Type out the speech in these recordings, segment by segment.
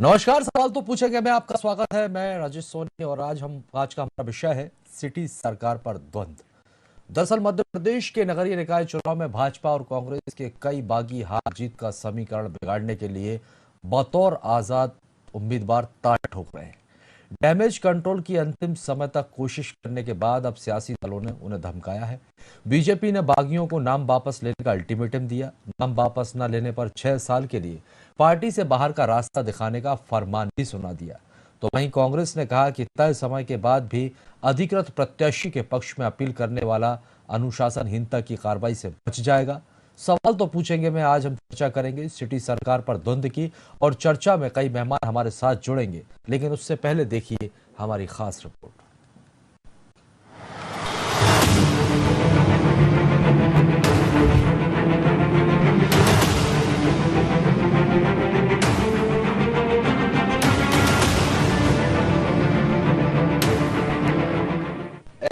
नमस्कार। सवाल तो पूछेंगे मैं, आपका स्वागत है। मैं राजेश सोनी और आज का हमारा विषय है सिटी सरकार पर द्वंद्व। दरअसल मध्य प्रदेश के नगरीय निकाय चुनाव में भाजपा और कांग्रेस के कई बागी हार जीत का समीकरण बिगाड़ने के लिए बतौर आजाद उम्मीदवार ताल ठोक रहे हैं। डैमेज कंट्रोल की अंतिम समय तक कोशिश करने के बाद अब सियासी दलों ने उन्हें धमकाया है। बीजेपी ने बागियों को नाम वापस लेने का अल्टीमेटम दिया। नाम वापस न लेने पर 6 साल के लिए पार्टी से बाहर का रास्ता दिखाने का फरमान भी सुना दिया। तो वहीं कांग्रेस ने कहा कि तय समय के बाद भी अधिकृत प्रत्याशी के पक्ष में अपील करने वाला अनुशासनहीनता की कार्रवाई से बच जाएगा। सवाल तो पूछेंगे में आज हम चर्चा करेंगे सिटी सरकार पर द्वंद्व की, और चर्चा में कई मेहमान हमारे साथ जुड़ेंगे, लेकिन उससे पहले देखिए हमारी खास रिपोर्ट।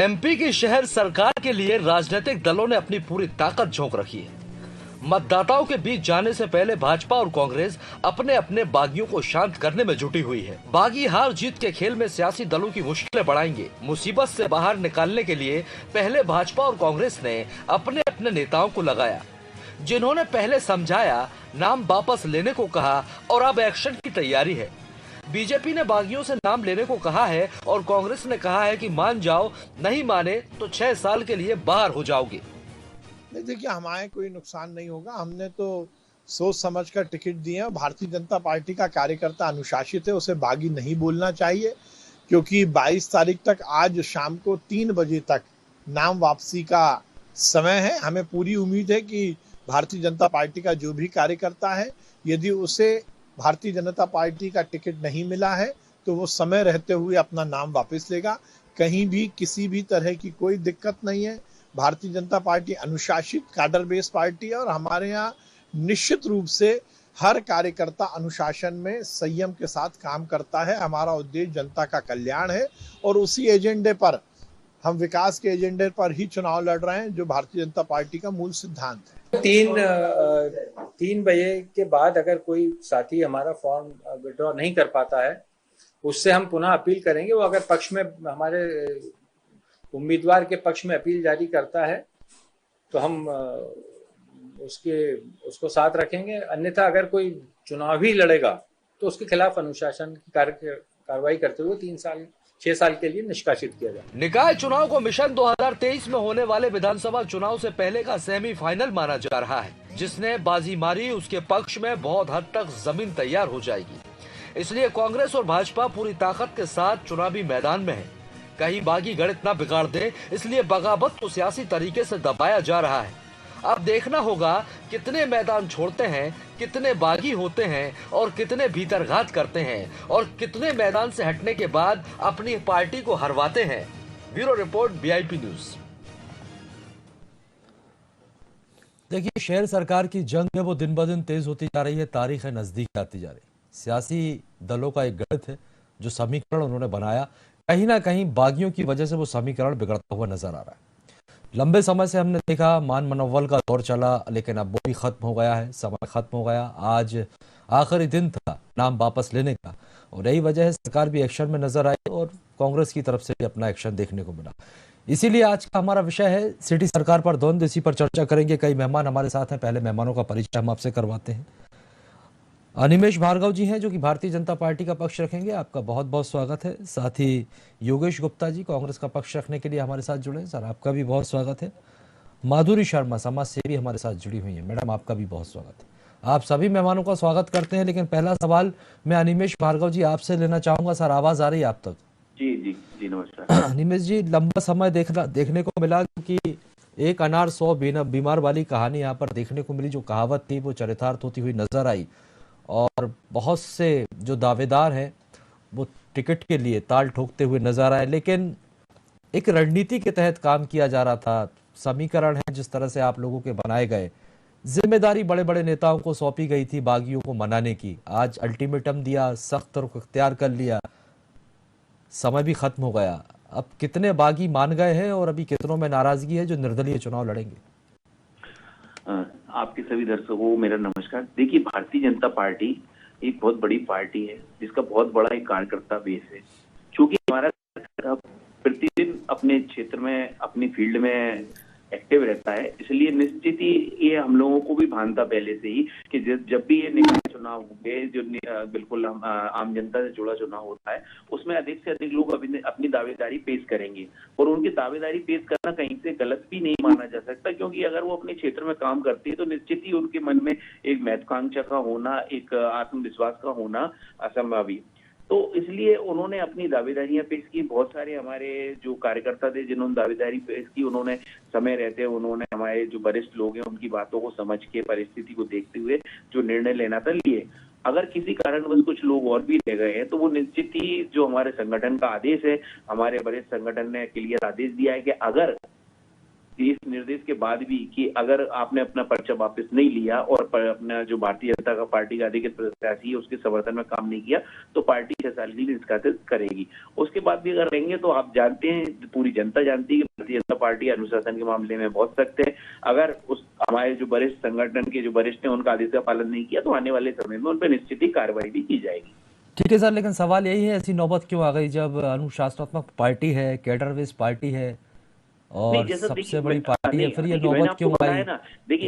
एमपी की शहर सरकार के लिए राजनीतिक दलों ने अपनी पूरी ताकत झोंक रखी है। मतदाताओं के बीच जाने से पहले भाजपा और कांग्रेस अपने अपने बागियों को शांत करने में जुटी हुई है। बागी हार जीत के खेल में सियासी दलों की मुश्किलें बढ़ाएंगे। मुसीबत से बाहर निकालने के लिए पहले भाजपा और कांग्रेस ने अपने अपने नेताओं को लगाया, जिन्होंने पहले समझाया, नाम वापस लेने को कहा और अब एक्शन की तैयारी है। बीजेपी ने बागियों से नाम लेने को कहा है और कांग्रेस ने कहा है कि मान जाओ, नहीं माने तो 6 साल के लिए बाहर हो जाओगे। नहीं, देखिए, हमारे कोई नुकसान नहीं होगा। हमने तो सोच समझ कर टिकट दिए हैं। भारतीय जनता पार्टी का कार्यकर्ता अनुशासित है, उसे बागी नहीं बोलना चाहिए, क्योंकि 22 तारीख तक, आज शाम को 3 बजे तक नाम वापसी का समय है। हमें पूरी उम्मीद है कि भारतीय जनता पार्टी का जो भी कार्यकर्ता है, यदि उसे भारतीय जनता पार्टी का टिकट नहीं मिला है तो वो समय रहते हुए अपना नाम वापस लेगा। कहीं भी किसी भी तरह की कोई दिक्कत नहीं है। भारतीय जनता पार्टी अनुशासित कैडर बेस्ड पार्टी है और हमारे यहाँ निश्चित रूप से हर कार्यकर्ता अनुशासन में संयम के साथ काम करता है। हमारा उद्देश्य जनता का कल्याण है और उसी एजेंडे पर, हम विकास के एजेंडे पर ही चुनाव लड़ रहे हैं, जो भारतीय जनता पार्टी का मूल सिद्धांत है। 3 बजे के बाद अगर कोई साथी हमारा फॉर्म विड्रॉ नहीं कर पाता है, उससे हम पुनः अपील करेंगे। वो अगर पक्ष में, हमारे उम्मीदवार के पक्ष में अपील जारी करता है तो हम उसको साथ रखेंगे। अन्यथा अगर कोई चुनाव ही लड़ेगा तो उसके खिलाफ अनुशासन की कार्रवाई करते हुए 6 साल के लिए निष्कासित किया जाए। निकाय चुनाव को मिशन 2023 में होने वाले विधानसभा चुनाव से पहले का सेमीफाइनल माना जा रहा है। जिसने बाजी मारी, उसके पक्ष में बहुत हद तक जमीन तैयार हो जाएगी। इसलिए कांग्रेस और भाजपा पूरी ताकत के साथ चुनावी मैदान में है। कहीं बागी गणित न बिगाड़ दे, इसलिए बगावत को सियासी तरीके से दबाया जा रहा है। अब देखना होगा कितने मैदान छोड़ते हैं, कितने बागी होते हैं और कितने भीतरघात करते हैं, और कितने मैदान से हटने के बाद अपनी पार्टी को हरवाते हैं। Bureau report, VIP news. देखिए, शहर सरकार की जंग है वो दिन ब दिन तेज होती जा रही है, तारीख है नजदीक आती जा रही है। सियासी दलों का एक गणित है, जो समीकरण उन्होंने बनाया, कहीं ना कहीं बागियों की वजह से वो समीकरण बिगड़ता हुआ नजर आ रहा है। लंबे समय से हमने देखा मान मनोवल का दौर चला, लेकिन अब वो भी खत्म हो गया है, समय खत्म हो गया। आज आखिरी दिन था नाम वापस लेने का, और यही वजह है सरकार भी एक्शन में नजर आई और कांग्रेस की तरफ से भी अपना एक्शन देखने को मिला। इसीलिए आज का हमारा विषय है सिटी सरकार पर द्वंद्व। इसी पर चर्चा करेंगे। कई मेहमान हमारे साथ हैं। पहले मेहमानों का परिचय हम आपसे करवाते हैं। अनिमेश भार्गव जी हैं, जो कि भारतीय जनता पार्टी का पक्ष रखेंगे। आपका बहुत बहुत स्वागत है। साथ ही योगेश गुप्ता जी कांग्रेस का पक्ष रखने के लिए हमारे साथ जुड़े। सर, आपका भी बहुत स्वागत है। माधुरी शर्मा समाज सेवी हमारे साथ जुड़ी हुई है। मैडम, आपका भी बहुत स्वागत है। आप सभी मेहमानों का स्वागत करते हैं। लेकिन पहला सवाल मैं अनिमेश भार्गव जी आपसे लेना चाहूंगा। सर, आवाज आ रही है आप तक? जी जी जी, नमस्कार। अनिमेश जी, लंबा समय देखने को मिला कि एक अनार 100 बीमार वाली कहानी यहाँ पर देखने को मिली। जो कहावत थी वो चरितार्थ होती हुई नजर आई, और बहुत से जो दावेदार हैं वो टिकट के लिए ताल ठोकते हुए नजर आए। लेकिन एक रणनीति के तहत काम किया जा रहा था। समीकरण है जिस तरह से आप लोगों के बनाए गए, जिम्मेदारी बड़े बड़े नेताओं को सौंपी गई थी बागियों को मनाने की। आज अल्टीमेटम दिया, सख्त रुख इख्तियार कर लिया, समय भी खत्म हो गया। अब कितने बागी मान गए हैं और अभी कितनों में नाराजगी है जो निर्दलीय चुनाव लड़ेंगे? आपके सभी दर्शकों को मेरा नमस्कार। देखिए, भारतीय जनता पार्टी एक बहुत बड़ी पार्टी है जिसका बहुत बड़ा एक कार्यकर्ता बेस है। क्योंकि हमारा प्रतिदिन अपने क्षेत्र में, अपनी फील्ड में एक्टिव रहता है, इसलिए निश्चित ही ये हम लोगों को भी भानता पहले से ही कि जब भी ये निकाय चुनाव होंगे, जो बिल्कुल आम जनता से जुड़ा चुनाव होता है, उसमें अधिक से अधिक लोग अपनी दावेदारी पेश करेंगे। और उनकी दावेदारी पेश करना कहीं से गलत भी नहीं माना जा सकता, क्योंकि अगर वो अपने क्षेत्र में काम करती है तो निश्चित ही उनके मन में एक महत्वाकांक्षा का होना, एक आत्मविश्वास का होना असंभव ही। तो इसलिए उन्होंने अपनी दावेदारियां पेश की। बहुत सारे हमारे जो कार्यकर्ता थे जिन्होंने दावेदारी पेश की, उन्होंने समय रहते उन्होंने हमारे जो वरिष्ठ लोग हैं उनकी बातों को समझ के, परिस्थिति को देखते हुए जो निर्णय लेना था लिए। अगर किसी कारणवश कुछ लोग और भी रह गए हैं तो वो निश्चित ही जो हमारे संगठन का आदेश है, हमारे वरिष्ठ संगठन ने क्लियर आदेश दिया है कि अगर इस निर्देश के बाद भी कि अगर आपने अपना पर्चा वापस नहीं लिया और अपना जो भारतीय जनता पार्टी का अधिकृत प्रत्याशी है उसके समर्थन में काम नहीं किया तो पार्टी 6 साल के लिए निष्कासित करेगी। उसके बाद भी अगर रहेंगे तो आप जानते हैं, पूरी जनता जानती है कि भारतीय जनता पार्टी अनुशासन के मामले में बहुत सख्त है। अगर उस हमारे जो वरिष्ठ संगठन के जो वरिष्ठ हैं उनका आदेश का पालन नहीं किया तो आने वाले समय में उन पर निश्चित ही कार्रवाई भी की जाएगी। ठीक है सर, लेकिन सवाल यही है, ऐसी नौबत क्यों आ गई जब अनुशासनात्मक पार्टी है, कैडर बेस पार्टी है और सबसे बड़ी पार्टी है, फिर ये नौबत क्यों आई?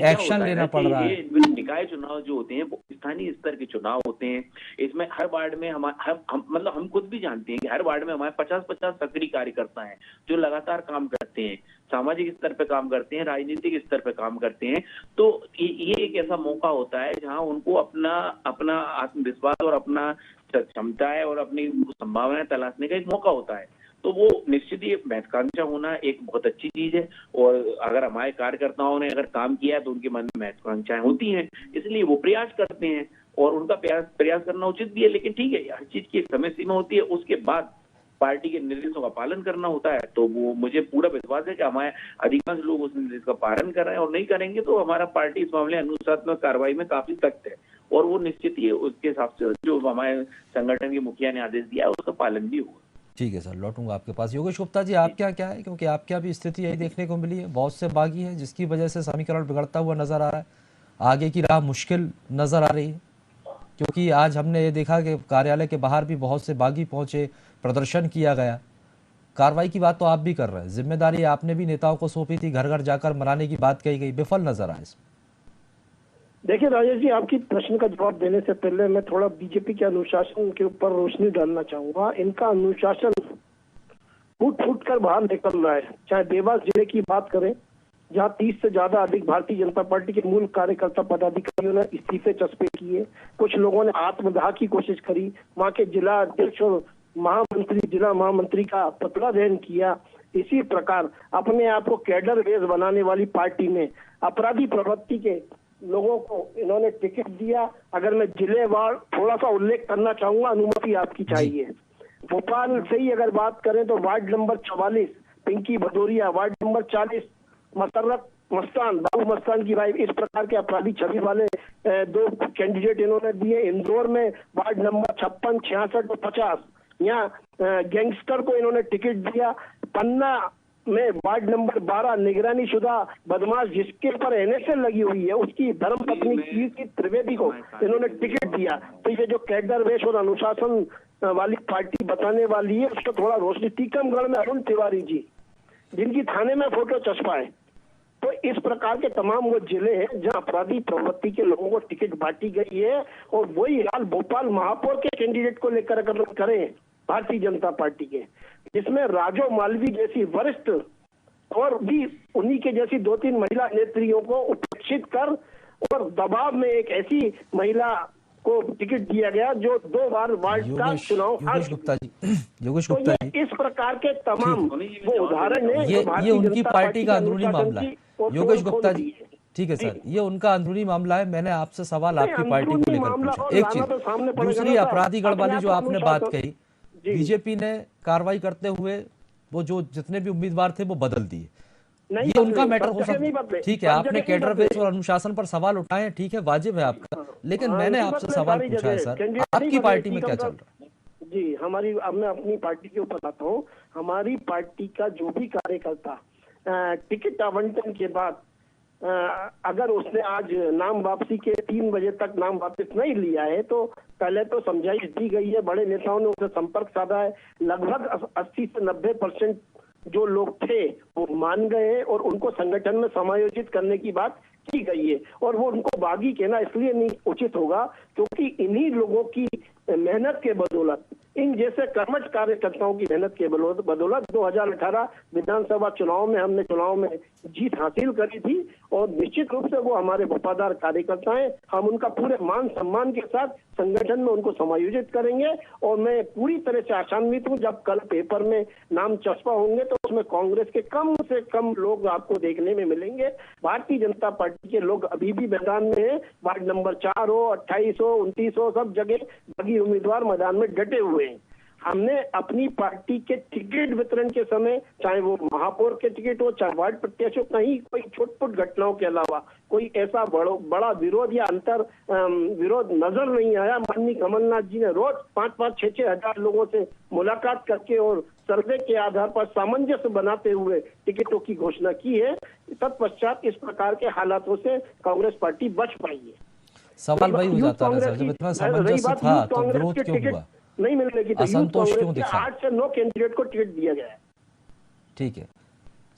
एक्शन लेना पड़ रहा है। निकाय चुनाव जो होते हैं वो स्थानीय स्तर के चुनाव होते हैं। इसमें हर वार्ड में मतलब हम खुद भी जानते हैं कि हर वार्ड में हमारे 50-50 सक्रिय कार्यकर्ता हैं जो लगातार काम करते हैं, सामाजिक स्तर पे काम करते हैं, राजनीतिक स्तर पे काम करते हैं। तो ये एक ऐसा मौका होता है जहां उनको अपना आत्मविश्वास और अपना क्षमताएं और अपनी संभावनाएं तलाशने का एक मौका होता है। तो वो निश्चित ही महत्वाकांक्षा होना एक बहुत अच्छी चीज है। और अगर हमारे कार्यकर्ताओं ने अगर काम किया है तो उनके मन में महत्वाकांक्षाएं होती हैं, इसलिए वो प्रयास करते हैं और उनका प्रयास करना उचित भी है। लेकिन ठीक है, हर चीज की एक समय सीमा होती है, उसके बाद पार्टी के निर्देशों का पालन करना होता है। तो वो मुझे पूरा विश्वास है कि हमारे अधिकांश लोग उस निर्देश का पालन कर रहे हैं, और नहीं करेंगे तो हमारा पार्टी इस मामले अनुशासनात्मक कार्रवाई में काफी सख्त है और वो निश्चित ही उसके हिसाब से जो हमारे संगठन के मुखिया ने आदेश दिया है उसका पालन भी होगा। ठीक है सर, लौटूंगा आपके पास। योगेश गुप्ता जी, आप क्या है, क्योंकि आपके भी स्थिति यही देखने को मिली है, बहुत से बागी हैं जिसकी वजह से समीकरण बिगड़ता हुआ नजर आ रहा है, आगे की राह मुश्किल नजर आ रही है। क्योंकि आज हमने ये देखा कि कार्यालय के बाहर भी बहुत से बागी पहुंचे, प्रदर्शन किया गया। कार्रवाई की बात तो आप भी कर रहे हैं, जिम्मेदारी आपने भी नेताओं को सौंपी थी, घर घर जाकर मनाने की बात कही गई, विफल नजर आए। देखिए राजेश जी, आपकी प्रश्न का जवाब देने से पहले मैं थोड़ा बीजेपी के अनुशासन के ऊपर रोशनी डालना चाहूंगा। इनका अनुशासन फूट फूट कर बाहर निकल रहा है। चाहे देवास जिले की बात करें, जहां 30 से ज्यादा अधिक भारतीय जनता पार्टी के मूल कार्यकर्ता पदाधिकारियों ने इस्तीफे चस्पे किए, कुछ लोगों ने आत्मदाह की कोशिश करी, वहां के जिला अध्यक्ष और जिला महामंत्री का पुतला दहन किया। इसी प्रकार अपने आप को कैडर बेस बनाने वाली पार्टी में अपराधी प्रवृत्ति के लोगों को इन्होंने टिकट दिया। अगर मैं जिलेवार थोड़ा सा उल्लेख करना चाहूंगा, अनुमति आपकी चाहिए। भोपाल से ही अगर बात करें तो ward number 44 Pinky Bhadauria, ward number 40 Musarrat Mastan, Babu Mastan की भाई, इस प्रकार के अपराधी छवि वाले 2 कैंडिडेट इन्होंने दिए। इंदौर में वार्ड नंबर 56, 66 और 50 यहाँ गैंगस्टर को इन्होंने टिकट दिया। पन्ना में वार्ड नंबर 12 निगरानी शुदा बदमाश जिसके ऊपर एनएसएल लगी हुई है, उसकी धर्मपत्नी कीर्ति त्रिवेदी को इन्होंने टिकट दिया। तो ये जो कैडर बेस और अनुशासन वाली पार्टी बताने वाली है उसको थोड़ा रोशनी। टीकमगढ़ में अरुण तिवारी जी, जिनकी थाने में फोटो चस्पा है। तो इस प्रकार के तमाम वो जिले हैं जहां अपराधी प्रवृत्ति के लोगों को टिकट बांटी गई है। और वही हाल भोपाल महापौर के कैंडिडेट को लेकर अगर करें भारतीय जनता पार्टी के, जिसमें राजो मालवी जैसी वरिष्ठ और भी उन्हीं के जैसी 2-3 महिला नेत्रियों को उपेक्षित कर और दबाव में एक ऐसी महिला को टिकट दिया गया जो 2 बार वार्ड का चुनाव हार चुकी। योगेश गुप्ता जी, इस प्रकार के तमाम वो उदाहरण है। ये उनकी पार्टी का अंदरूनी मामला है योगेश गुप्ता जी। ठीक है सर, ये उनका अंदरूनी मामला है। मैंने आपसे सवाल आपकी पार्टी को लेकर पूछा। एक चीज, दूसरी अपराधीगढ़ वाली जो आपने बात कही, बीजेपी ने कार्रवाई करते हुए वो जो जितने भी उम्मीदवार थे वो बदल दिए, ये उनका मैटर हो सकता है। ठीक है, आपने कैडर बेस और अनुशासन पर सवाल उठाए हैं, ठीक है, वाजिब है आपका, लेकिन मैंने आपसे सवाल पूछा है सर, आपकी पार्टी में क्या चल रहा है? जी, अब मैं अपनी पार्टी के ऊपर आता हूँ। हमारी पार्टी का जो भी कार्यकर्ता टिकट आवंटन के बाद अगर उसने आज नाम वापसी के 3 बजे तक नाम वापस नहीं लिया है तो पहले तो समझाइश दी गई है, बड़े नेताओं ने उससे संपर्क साधा है, लगभग 80 से 90% जो लोग थे वो मान गए हैं और उनको संगठन में समायोजित करने की बात की गई है। और वो उनको बागी कहना इसलिए नहीं उचित होगा क्योंकि इन्हीं लोगों की मेहनत के बदौलत, इन जैसे कर्मठ कार्यकर्ताओं की मेहनत के बदौलत 2018 विधानसभा चुनाव में हमने चुनाव में जीत हासिल करी थी और निश्चित रूप से वो हमारे वफादार कार्यकर्ता हैं। हम उनका पूरे मान सम्मान के साथ संगठन में उनको समायोजित करेंगे और मैं पूरी तरह से आशान्वित हूँ जब कल पेपर में नाम चस्पा होंगे तो उसमें कांग्रेस के कम से कम लोग आपको देखने में मिलेंगे। भारतीय जनता पार्टी के लोग अभी भी मैदान में है, वार्ड नंबर 4 हो, 28 हो, 29 हो, सब जगह बागी उम्मीदवार मैदान में डटे हुए हैं। हमने अपनी पार्टी के टिकट वितरण के समय, चाहे वो महापौर के टिकट हो, चाहे वार्ड प्रत्याशी, कहीं कोई छोट-पुट घटनाओं के अलावा कोई ऐसा बड़ा विरोध या अंतर विरोध नजर नहीं आया। माननीय कमलनाथ जी ने रोज 5-5, 6-6 हजार लोगों से मुलाकात करके और सर्वे के आधार पर सामंजस्य बनाते हुए टिकटों की घोषणा की है। तत्पश्चात इस प्रकार के हालातों से कांग्रेस पार्टी बच पाई है। सवाल वही हो जाता है सर, जब इतना सामंजस्य था तो विरोध क्यों हुआ, नहीं मिलने की असंतोष क्यों दिखा? 8 से 9 कैंडिडेट को टिकट दिया गया है। ठीक है,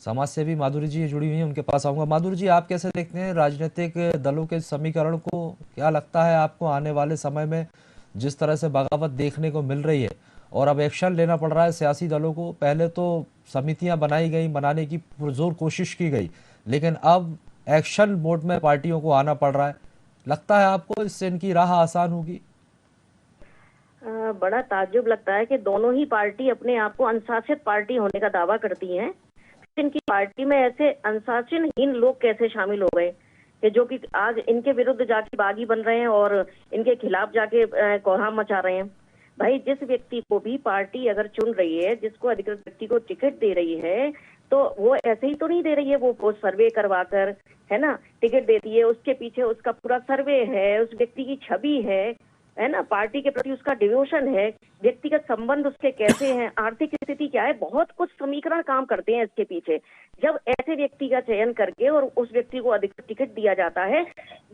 समाज सेवी माधुरी जी जुड़ी हुई हैं, उनके पास आऊंगा। माधुरी जी, आप कैसे देखते हैं राजनीतिक दलों के समीकरण को? क्या लगता है आपको आने वाले समय में जिस तरह से बगावत देखने को मिल रही है और अब एक्शन लेना पड़ रहा है सियासी दलों को? पहले तो समितियां बनाई गई, बनाने की पुरजोर कोशिश की गई, लेकिन अब एक्शन मोड में पार्टियों को आना पड़ रहा है। लगता है आपको इससे इनकी राह आसान होगी? बड़ा ताज्जुब लगता है कि दोनों ही पार्टी अपने आप को अनुशासित पार्टी होने का दावा करती हैं। इनकी पार्टी में ऐसे अनुशासनहीन लोग कैसे शामिल हो गए कि जो कि आज इनके विरुद्ध जाके बागी बन रहे हैं और इनके खिलाफ जाके कोहराम मचा रहे हैं। भाई, जिस व्यक्ति को भी पार्टी अगर चुन रही है, जिसको अधिकृत व्यक्ति को टिकट दे रही है, तो वो ऐसे ही तो नहीं दे रही है, वो सर्वे करवा कर, है ना, टिकट देती है। उसके पीछे उसका पूरा सर्वे है, उस व्यक्ति की छवि है ना, पार्टी के प्रति उसका डिवोशन है, व्यक्तिगत संबंध उसके कैसे हैं, आर्थिक स्थिति क्या है, बहुत कुछ समीकरण काम करते हैं इसके पीछे। जब ऐसे व्यक्ति का चयन करके और उस व्यक्ति को अधिक टिकट दिया जाता है,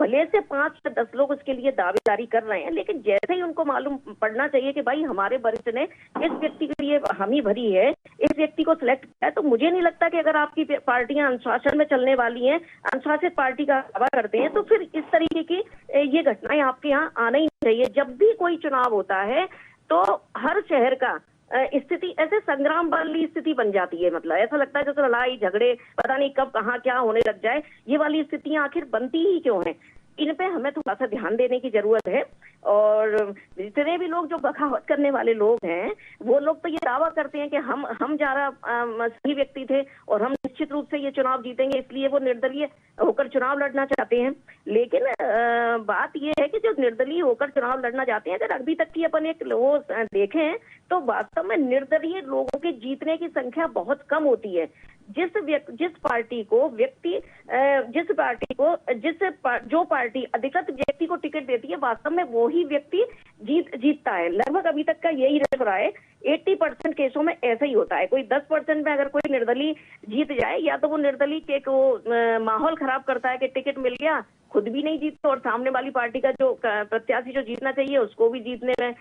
भले से 5 से 10 लोग उसके लिए दावेदारी कर रहे हैं, लेकिन जैसे ही उनको मालूम पड़ना चाहिए कि भाई हमारे वरिष्ठ ने इस व्यक्ति के लिए हामी भरी है, इस व्यक्ति को सिलेक्ट किया है, तो मुझे नहीं लगता कि अगर आपकी पार्टियां अनुशासन में चलने वाली हैं, अनुशासित पार्टी का दावा करते हैं, तो फिर इस तरीके की ये घटनाएं आपके यहाँ आना ही नहीं चाहिए। जब भी कोई चुनाव होता है तो हर शहर का स्थिति ऐसे संग्राम वाली स्थिति बन जाती है। मतलब ऐसा लगता है जैसे लड़ाई झगड़े, पता नहीं कब कहाँ क्या होने लग जाए। ये वाली स्थितियां आखिर बनती ही क्यों हैं? इन पे हमें थोड़ा सा ध्यान देने की जरूरत है। और जितने भी लोग जो बगावत करने वाले लोग हैं, वो लोग तो ये दावा करते हैं कि हम ज्यादा सही व्यक्ति थे और हम निश्चित रूप से ये चुनाव जीतेंगे, इसलिए वो निर्दलीय होकर चुनाव लड़ना चाहते हैं। लेकिन बात ये है कि जो निर्दलीय होकर चुनाव लड़ना चाहते हैं, अगर अभी तक की अपन एक वो देखें तो वास्तव में निर्दलीय लोगों के जीतने की संख्या बहुत कम होती है। जिस पार्टी को जो पार्टी अधिकृत व्यक्ति को टिकट देती है, वास्तव में वो ही व्यक्ति जीतता है। लगभग अभी तक का यही रहा है। 80% केसों में ऐसा ही होता है। कोई 10% में अगर कोई निर्दलीय जीत जाए, या तो वो निर्दलीय के को माहौल खराब करता है कि टिकट मिल गया, खुद भी नहीं जीतते और सामने वाली पार्टी का जो प्रत्याशी जो जीतना चाहिए उसको भी जीतने में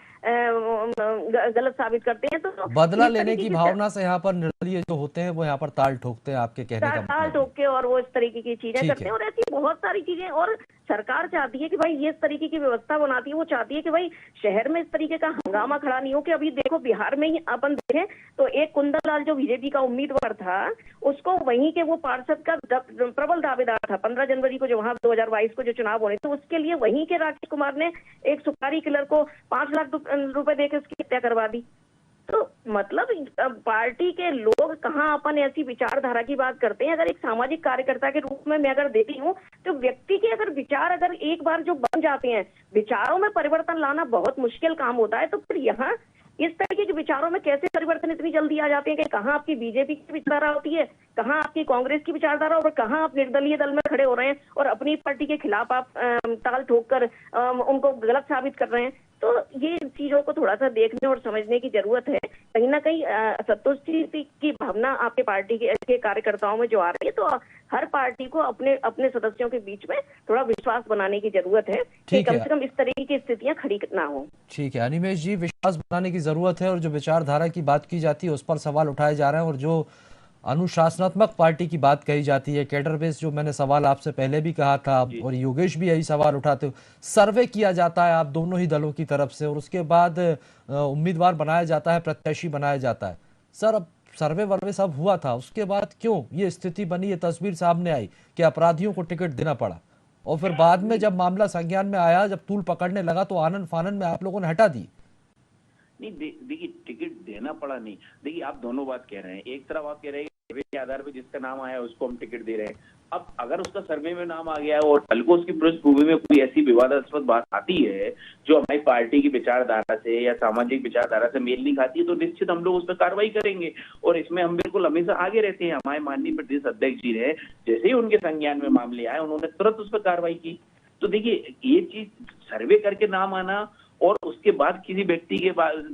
गलत साबित करते हैं। तो बदला लेने की भावना से यहाँ पर निर्दलीय जो होते हैं वो यहाँ पर ताल ठोकते हैं, आपके कहने का ताल ठोक के और वो इस तरीके की चीजें करते हैं। और ऐसी बहुत सारी चीजें, और सरकार चाहती है कि भाई ये इस तरीके की व्यवस्था बनाती है। वो चाहती है कि भाई शहर में इस तरीके का हंगामा खड़ा नहीं हो। कि अभी देखो बिहार में ही अपन देखें तो एक कुंदन लाल जो बीजेपी का उम्मीदवार था, उसको वहीं के वो पार्षद का प्रबल दावेदार था। 15 जनवरी को जो वहां 2022 को जो चुनाव होने थे, उसके लिए वहीं के राकेश कुमार ने एक सुपारी किलर को 5 लाख रुपए देकर उसकी हत्या करवा दी। तो मतलब पार्टी के लोग कहाँ अपन ऐसी विचारधारा की बात करते हैं। अगर एक सामाजिक कार्यकर्ता के रूप में मैं अगर देखती हूँ तो व्यक्ति के अगर विचार अगर एक बार जो बन जाते हैं, विचारों में परिवर्तन लाना बहुत मुश्किल काम होता है। तो फिर यहाँ इस तरीके के विचारों में कैसे परिवर्तन इतनी जल्दी आ जाते हैं कि कहाँ आपकी बीजेपी की विचारधारा होती है, कहाँ आपकी कांग्रेस की विचारधारा और कहाँ आप निर्दलीय दल में खड़े हो रहे हैं और अपनी पार्टी के खिलाफ आप ताल ठोक कर उनको गलत साबित कर रहे हैं। तो ये चीजों को थोड़ा सा देखने और समझने की जरूरत है। कहीं ना कहीं असंतुष्टि की भावना आपके पार्टी के कार्यकर्ताओं में जो आ रही है, तो हर पार्टी को अपने अपने सदस्यों के बीच में थोड़ा विश्वास बनाने की जरूरत है कि ठीक कम है। से कम इस तरह की स्थितियां खड़ी ना हो। ठीक है अनिमेश जी, विश्वास बनाने की जरूरत है और जो विचारधारा की बात की जाती है उस पर सवाल उठाए जा रहे हैं, और जो अनुशासनात्मक पार्टी की बात कही जाती है, कैडर बेस, जो मैंने सवाल आपसे पहले भी कहा था और योगेश भी यही सवाल उठाते हो, सर्वे किया जाता है आप दोनों ही दलों की तरफ से और उसके बाद उम्मीदवार बनाया जाता है, प्रत्याशी बनाया जाता है। सर, अब सर्वे वर्वे सब हुआ था, उसके बाद क्यों ये स्थिति बनी, ये तस्वीर सामने आई कि अपराधियों को टिकट देना पड़ा, और फिर बाद में जब मामला संज्ञान में आया, जब तूल पकड़ने लगा तो आनन फानन में आप लोगों ने हटा दी? नहीं, देखिए टिकट देना पड़ा नहीं। देखिए आप दोनों बात कह रहे हैं। एक तरफ आप कह रहे हैं सर्वे के आधार पर जिसका नाम आया उसको हम टिकट दे रहे हैं। अब अगर उसका सर्वे में नाम आ गया है और कल को उसकी पृष्ठभूमि में कोई ऐसी विवादास्पद बात आती है जो हमारी पार्टी की विचारधारा से या सामाजिक विचारधारा से मेल नहीं खाती है, तो निश्चित हम लोग उस पर कार्रवाई करेंगे। और इसमें हम बिल्कुल हमेशा आगे रहते हैं। हमारे माननीय प्रदेश अध्यक्ष जी ने जैसे ही उनके संज्ञान में मामले आए, उन्होंने तुरंत उस पर कार्रवाई की। तो देखिए ये चीज सर्वे करके नाम आना और उसके बाद किसी व्यक्ति के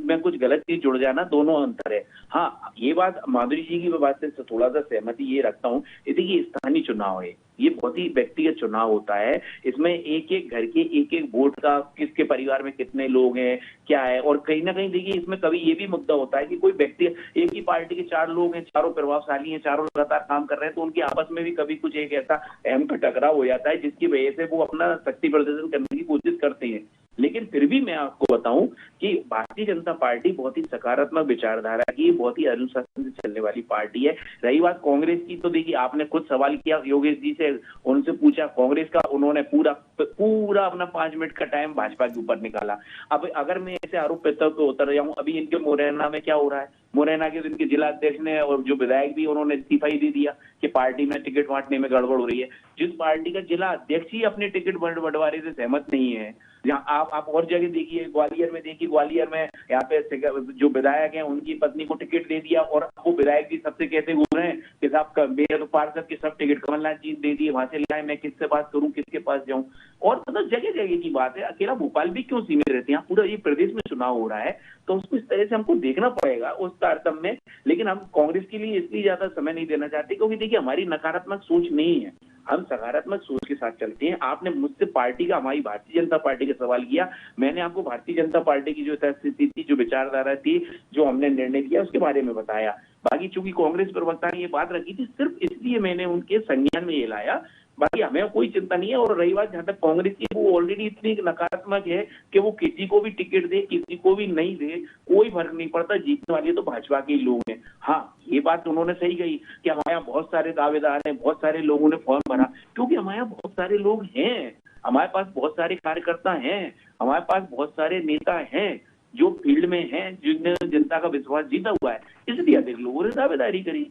में कुछ गलत चीज जुड़ जाना, दोनों अंतर है। हाँ, ये बात माधुरी जी की बात से थोड़ा सा सहमति ये रखता हूँ। देखिए स्थानीय चुनाव है, ये बहुत ही व्यक्तिगत चुनाव होता है। इसमें एक एक घर के एक एक वोट का, किसके परिवार में कितने लोग हैं, क्या है, और कहीं ना कहीं देखिए इसमें कभी ये भी मुद्दा होता है कि कोई व्यक्ति, एक ही पार्टी के 4 लोग हैं, चारों प्रभावशाली हैं, चारों लगातार काम कर रहे हैं, तो उनकी आपस में भी कभी कुछ एक ऐसा अहम टकराव हो जाता है जिसकी वजह से वो अपना शक्ति प्रदर्शन करने की कोशिश करते हैं। लेकिन फिर भी मैं आपको बताऊं कि भारतीय जनता पार्टी बहुत ही सकारात्मक विचारधारा की, बहुत ही अनुशासन से चलने वाली पार्टी है। रही बात कांग्रेस की, तो देखिए आपने खुद सवाल किया योगेश जी से, उनसे पूछा कांग्रेस का, उन्होंने पूरा अपना 5 मिनट का टाइम भाजपा के ऊपर निकाला। अब अगर मैं ऐसे आरोप प्रत्यारोप पे उतर जाऊं, अभी इनके मुरैना में क्या हो रहा है, मुरैना के इनके जिला अध्यक्ष ने और जो विधायक भी, उन्होंने इस्तीफा ही दे दिया कि पार्टी में टिकट बांटने में गड़बड़ हो रही है। जिस पार्टी का जिला अध्यक्ष ही अपने टिकट बंटवारे से सहमत नहीं है, जहाँ आप और जगह देखिए, ग्वालियर में देखिए, ग्वालियर में यहाँ पे जो विधायक हैं उनकी पत्नी को टिकट दे दिया और वो विधायक भी सबसे कहते घूम रहे हैं कि साहब मेरे तो पार्षद के सब टिकट कमलनाथ जी दे दिए, वहां से लाए, मैं किससे बात करूं, किसके पास जाऊं। और मतलब जगह जगह की बात है, अकेला भोपाल भी क्यों सीमित रहते हैं, पूरा ये प्रदेश में चुनाव हो रहा है, तो उसको इस तरह से हमको देखना पड़ेगा उस तारतम्य में। लेकिन हम कांग्रेस के लिए इसलिए ज्यादा समय नहीं देना चाहते क्योंकि देखिए हमारी नकारात्मक सोच नहीं है, हम सकारात्मक सोच के साथ चलते हैं। आपने मुझसे पार्टी का, हमारी भारतीय जनता पार्टी का सवाल किया, मैंने आपको भारतीय जनता पार्टी की जो स्थिति थी, जो विचारधारा थी, जो हमने निर्णय किया उसके बारे में बताया। बाकी चूंकि कांग्रेस प्रवक्ता ने ये बात रखी थी, सिर्फ इसलिए मैंने उनके संज्ञान में ये लाया, बाकी हमें कोई चिंता नहीं है। और रही बात जहां तक कांग्रेस की, वो ऑलरेडी इतनी नकारात्मक है कि वो किसी को भी टिकट दे, किसी को भी नहीं दे, कोई फर्क नहीं पड़ता, जीतने वाले तो भाजपा के ही लोग हैं। हाँ, ये बात उन्होंने सही कही कि हमारे यहाँ बहुत सारे दावेदार हैं, बहुत सारे लोगों ने फॉर्म भरा, क्योंकि हमारे यहाँ बहुत सारे लोग हैं, हमारे पास बहुत सारे कार्यकर्ता हैं, हमारे पास बहुत सारे नेता हैं जो फील्ड में हैं, जिनने जनता का विश्वास जीता हुआ है, इसलिए अधिक लोगों ने दावेदारी करी।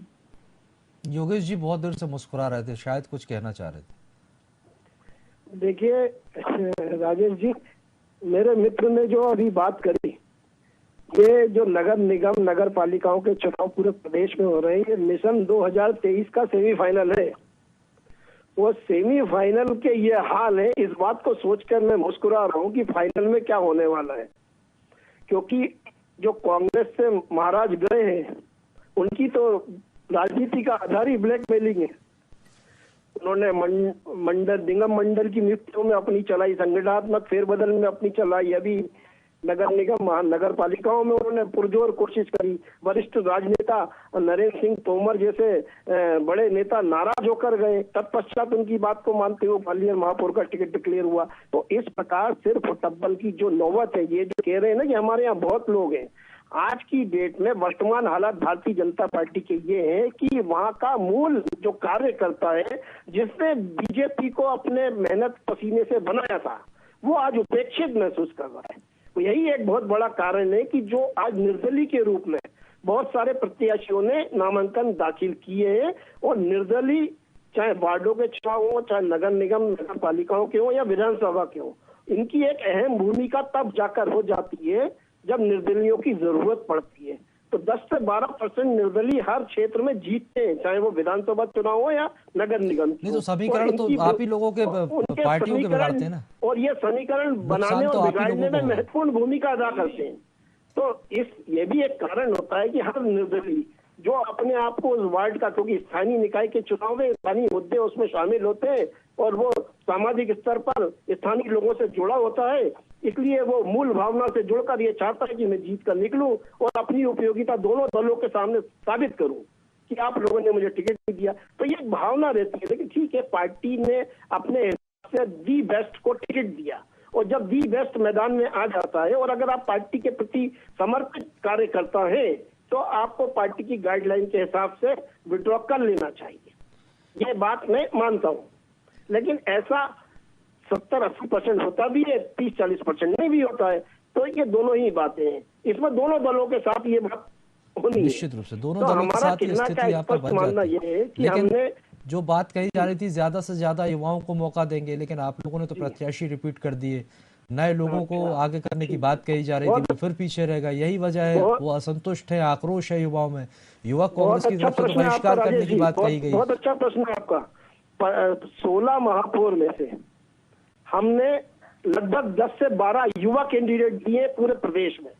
योगेश जी बहुत देर से मुस्कुरा रहे थे, शायद कुछ कहना चाह रहे थे। देखिए राजेश जी, मेरे मित्र ने जो अभी बात करी, ये जो नगर निगम, नगर पालिकाओं के चुनाव पूरे प्रदेश में हो रहे हैं, ये मिशन 2023 का सेमीफाइनल है। वो सेमीफाइनल के ये हाल है, इस बात को सोचकर मैं मुस्कुरा रहा हूँ कि फाइनल में क्या होने वाला है। क्योंकि जो कांग्रेस से महाराज गए हैं, उनकी तो राजनीति का आधार ही ब्लैकमेलिंग है। उन्होंने निगम मंडल की नियुक्तियों में अपनी चलाई, संगठनात्मक फेरबदल में अपनी चलाई, अभी नगर निगम नगर पालिकाओं में उन्होंने पुरजोर कोशिश करी। वरिष्ठ राजनेता नरेंद्र सिंह तोमर जैसे बड़े नेता नाराज होकर गए, तत्पश्चात उनकी बात को मानते हुए ग्वालियर महापौर का टिकट डिक्लेयर हुआ। तो इस प्रकार सिर्फ टब्बल की जो नौबत है, ये जो कह रहे हैं ना कि हमारे यहाँ बहुत लोग हैं, आज की डेट में वर्तमान हालात भारतीय जनता पार्टी के ये है कि वहां का मूल जो कार्यकर्ता है, जिसने बीजेपी को अपने मेहनत पसीने से बनाया था, वो आज उपेक्षित महसूस कर रहा है। तो यही एक बहुत बड़ा कारण है कि जो आज निर्दलीय के रूप में बहुत सारे प्रत्याशियों ने नामांकन दाखिल किए हैं, और निर्दलीय चाहे वार्डों के चुनाव हो, चाहे नगर निगम नगर पालिकाओं के हो या विधानसभा के हो, इनकी एक अहम भूमिका तब जाकर हो जाती है जब निर्दलियों की जरूरत पड़ती है। तो 10 से 12% निर्दलीय हर क्षेत्र में जीतते हैं, चाहे वो विधानसभा चुनाव हो या नगर निगम। नहीं तो समीकरण तो आप ही लोगों के पार्टियों के बिगाड़ते हैं ना, और ये समीकरण बनाने और बिगाड़ने में महत्वपूर्ण भूमिका अदा करते हैं। तो ये भी एक कारण होता है कि हर निर्दलीय जो अपने अपने आप को उस वार्ड का, क्योंकि स्थानीय निकाय के चुनाव में स्थानीय मुद्दे उसमें शामिल होते हैं और वो सामाजिक स्तर पर स्थानीय लोगों से जुड़ा होता है, इसलिए वो मूल भावना से जुड़कर ये चाहता है कि मैं जीत कर निकलूं और अपनी उपयोगिता दोनों दलों के सामने साबित करूं कि आप लोगों ने मुझे टिकट नहीं दिया। तो ये भावना रहती है। लेकिन ठीक है, पार्टी ने अपने हिसाब से दी बेस्ट को टिकट दिया और जब दी बेस्ट मैदान में आ जाता है और अगर आप पार्टी के प्रति समर्पित कार्य करता है तो आपको पार्टी की गाइडलाइन के हिसाब से विड्रॉ कर लेना चाहिए। ये बात मैं मानता हूं, लेकिन ऐसा 70-80% होता भी है, 30-40% नहीं भी होता है। तो ये दोनों ही बातें हैं, इसमें दोनों दलों के साथ ये बात होनी है। निश्चित रूप से दोनों तो दलों के हमारा साथ ये कहना स्थिति यहाँ पर बन मानना जाती ये है कि लेकिन हमने जो बात कही जा रही थी ज्यादा से ज्यादा युवाओं को मौका देंगे, लेकिन आप लोगों ने तो प्रत्याशी रिपीट कर दिए, नए लोगों को आगे करने की बात कही जा रही थी, वो फिर पीछे रहेगा। यही वजह है, वो असंतुष्ट है, आक्रोश है युवाओं में। युवा कांग्रेस की तरफ से तो बहिष्कार करने की बात कही गई। बहुत अच्छा प्रश्न है आपका। 16 महापौर में से हमने लगभग 10 से 12 युवा कैंडिडेट दिए पूरे प्रदेश में,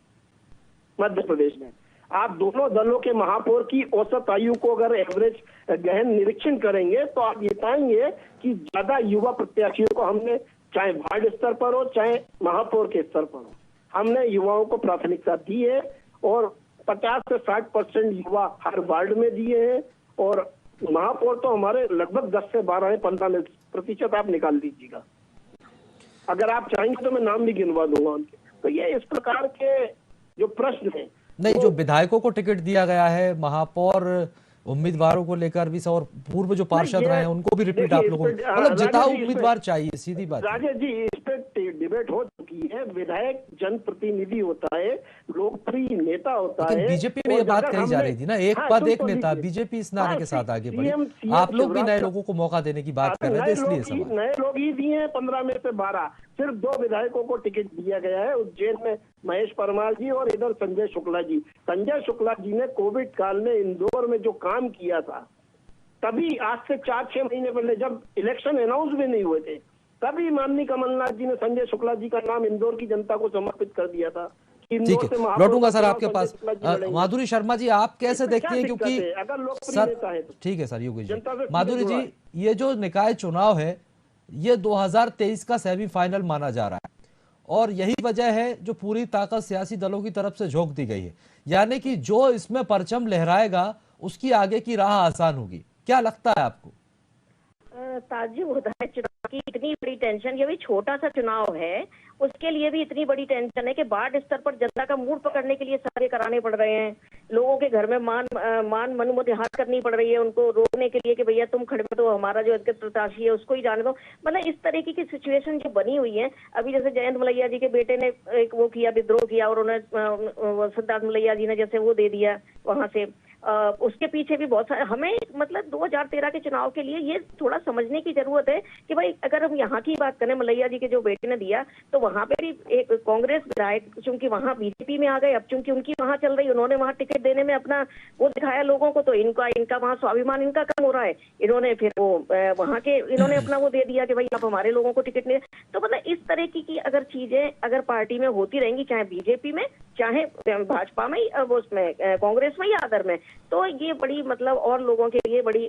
मध्य प्रदेश में। आप दोनों दलों के महापौर की औसत आयु को अगर एवरेज गहन निरीक्षण करेंगे तो आप ये पाएंगे कि ज्यादा युवा प्रत्याशियों को हमने, चाहे वार्ड स्तर पर हो चाहे महापौर के स्तर पर हो, हमने युवाओं को प्राथमिकता दी है और 50 से 60% युवा हर वार्ड में दिए हैं। और महापौर तो हमारे लगभग 10 से 12 है, 15% आप निकाल दीजिएगा। अगर आप चाहेंगे तो मैं नाम भी गिनवा दूंगा उनके। तो ये इस प्रकार के जो प्रश्न है, नहीं, जो विधायकों को टिकट दिया गया है, महापौर उम्मीदवारों को लेकर भी और पूर्व जो पार्षद रहे हैं उनको भी रिपीट आप लोगों को मतलब जिताऊ उम्मीदवार चाहिए, सीधी बात। राजेश जी, इस पे डिबेट हो चुकी है। विधायक जनप्रतिनिधि होता है, लोकप्रिय नेता होता है। बीजेपी में ये बात कही जा रही थी ना, एक पद एक नेता, बीजेपी इस नारे के साथ आगे बढ़ी। आप लोग भी नए लोगों को मौका देने की बात कर रहे थे, इसलिए सवाल। नए लोग ही दिए हैं, 15 में से 12, सिर्फ 2 विधायकों को टिकट दिया गया है। उज्जैन में महेश परमार जी और इधर संजय शुक्ला जी। संजय शुक्ला जी ने कोविड काल में इंदौर में जो काम किया था, तभी आज से 4-6 महीने पहले जब इलेक्शन अनाउंस भी नहीं हुए थे, तभी माननीय कमलनाथ जी ने संजय शुक्ला जी का नाम इंदौर की जनता को समर्पित कर दिया था। ठीक है, लौटूंगा सर आपके पास। माधुरी शर्मा जी, आप कैसे देखती हैं, क्योंकि सर ठीक है सर, योगी जी, माधुरी जी, ये जो निकाय चुनाव है ये 2023 का सेमीफाइनल माना जा रहा है और यही वजह है जो पूरी ताकत सियासी दलों की तरफ से झोंक दी गई है, यानी कि जो इसमें परचम लहराएगा उसकी आगे की राह आसान होगी। क्या लगता है आपको? ताज्जुब होता है, चुनाव की इतनी बड़ी टेंशन, ये भी छोटा सा चुनाव है, उसके लिए भी इतनी बड़ी टेंशन है कि वार्ड स्तर पर जनता का मूड पकड़ने के लिए सर्वे कराने पड़ रहे हैं। लोगों के घर में मान मनमुटाव करनी पड़ रही है, उनको रोकने के लिए कि भैया तुम खड़े मत हो, हमारा जो अधिकृत प्रत्याशी है उसको ही जाने दो। मतलब इस तरीके की सिचुएशन जो बनी हुई है। अभी जैसे जयंत मलैया जी के बेटे ने एक वो किया, विद्रोह किया, और उन्हें सिद्धार्थ मलैया जी ने जैसे वो दे दिया वहां से। उसके पीछे भी बहुत सारे, हमें मतलब 2013 के चुनाव के लिए ये थोड़ा समझने की जरूरत है कि भाई अगर हम यहाँ की बात करें, मलैया जी के जो बेटे ने दिया, तो वहां पे भी एक कांग्रेस विधायक चूंकि वहां बीजेपी में आ गए, अब चूंकि उनकी वहां चल रही, उन्होंने वहां टिकट देने में अपना वो दिखाया लोगों को, तो इनका वहां स्वाभिमान इनका कम हो रहा है। इन्होंने फिर वो वहां के इन्होंने अपना वो दे दिया कि भाई आप हमारे लोगों को टिकट नहीं। तो मतलब इस तरह की अगर चीजें अगर पार्टी में होती रहेंगी, चाहे बीजेपी में, चाहे भाजपा में, उसमें कांग्रेस में या अदर में, तो ये बड़ी मतलब और लोगों के लिए बड़ी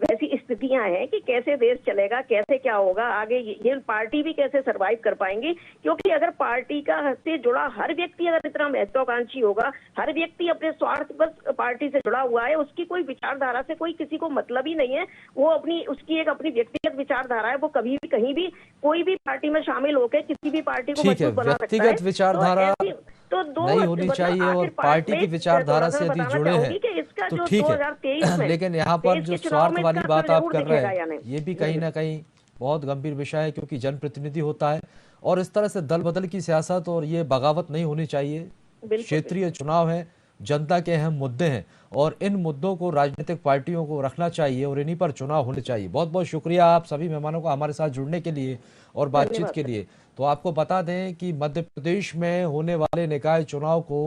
वैसी स्थितियां हैं कि कैसे देश चलेगा, कैसे क्या होगा आगे, ये पार्टी भी कैसे सरवाइव कर पाएंगी। क्योंकि अगर पार्टी का से जुड़ा हर व्यक्ति अगर इतना महत्वाकांक्षी होगा, हर व्यक्ति अपने स्वार्थ बस पार्टी से जुड़ा हुआ है, उसकी कोई विचारधारा से कोई किसी को मतलब ही नहीं है, वो उसकी एक अपनी व्यक्तिगत विचारधारा है, वो कभी भी कहीं भी कोई भी पार्टी में शामिल होकर किसी भी पार्टी को मजबूत बना सकता है। व्यक्तिगत विचारधारा तो नहीं होनी चाहिए और पार्टी की विचारधारा से यदि जुड़े हैं तो ठीक है, लेकिन यहाँ पर जो स्वार्थ वाली बात आप कर रहे हैं ये भी कहीं ना कहीं बहुत गंभीर विषय है, क्योंकि जनप्रतिनिधि होता है और इस तरह से दल बदल की सियासत और ये बगावत नहीं होनी चाहिए। क्षेत्रीय चुनाव है, जनता के अहम मुद्दे हैं और इन मुद्दों को राजनीतिक पार्टियों को रखना चाहिए और इन्हीं पर चुनाव होने चाहिए। बहुत बहुत शुक्रिया आप सभी मेहमानों का हमारे साथ जुड़ने के लिए और बातचीत के लिए। तो आपको बता दें कि मध्य प्रदेश में होने वाले निकाय चुनाव को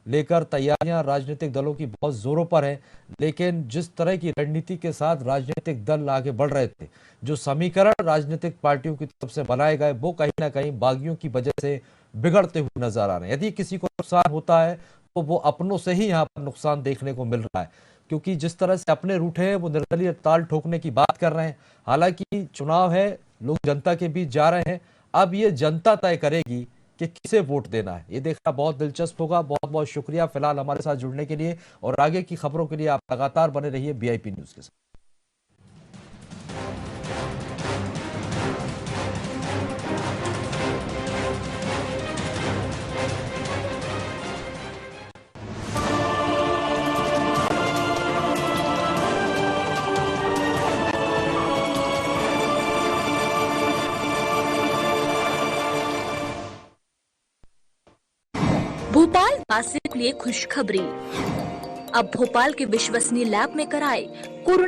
लेकर तैयारियां राजनीतिक दलों की बहुत जोरों पर है, लेकिन जिस तरह की रणनीति के साथ राजनीतिक दल आगे बढ़ रहे थे, जो समीकरण राजनीतिक पार्टियों की तरफ से बनाए गए, वो कहीं ना कहीं बागियों की वजह से बिगड़ते हुए नजर आ रहे हैं। यदि किसी को नुकसान होता है तो वो अपनों से ही यहाँ पर नुकसान देखने को मिल रहा है, क्योंकि जिस तरह से अपने रूठे हैं वो निर्दलीय ताल ठोकने की बात कर रहे हैं। हालांकि चुनाव है, लोग जनता के बीच जा रहे हैं, अब ये जनता तय करेगी कि किसे वोट देना है। ये देखना बहुत दिलचस्प होगा। बहुत बहुत शुक्रिया फिलहाल हमारे साथ जुड़ने के लिए, और आगे की खबरों के लिए आप लगातार बने रहिए VIP न्यूज के साथ। भोपाल वासियों के लिए खुशखबरी। अब भोपाल के विश्वसनीय लैब में कराए कोरोना